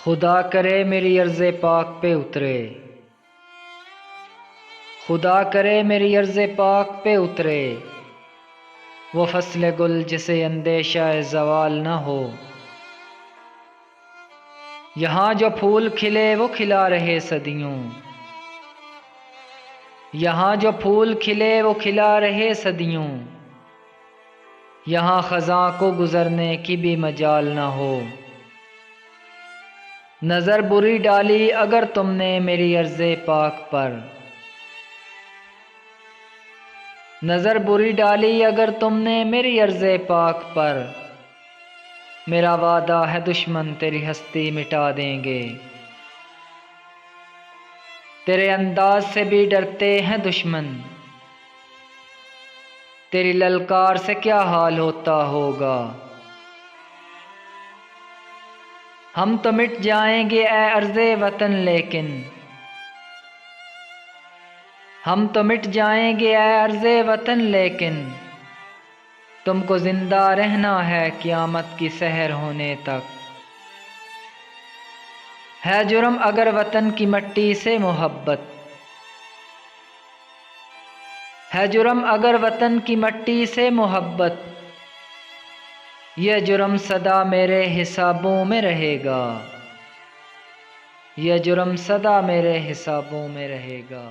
خدا کرے میری عرض پاک پہ اترے، خدا کرے میری عرض پاک پہ اترے، وہ فصل گل جسے اندیشہ زوال نہ ہو۔ یہاں جو پھول کھلے وہ کھلا رہے صدیوں، یہاں جو پھول کھلے وہ کھلا رہے صدیوں، یہاں خزاں کو گزرنے کی بھی مجال نہ ہو۔ نظر بری ڈالی اگر تم نے میری عرض پاک پر، نظر بری ڈالی اگر تم نے میری عرض پاک پر، میرا وعدہ ہے دشمن تیری ہستی مٹا دیں گے۔ تیرے انداز سے بھی ڈرتے ہیں دشمن، تیری للکار سے کیا حال ہوتا ہوگا۔ ہم تو مٹ جائیں گے اے ارض وطن لیکن، ہم تو مٹ جائیں گے اے ارض وطن لیکن، تم کو زندہ رہنا ہے قیامت کی سحر ہونے تک۔ ہے جرم اگر وطن کی مٹی سے محبت، ہے جرم اگر وطن کی مٹی سے محبت، یہ جرم سدا میرے حسابوں میں رہے گا، یہ جرم سدا میرے حسابوں میں رہے گا۔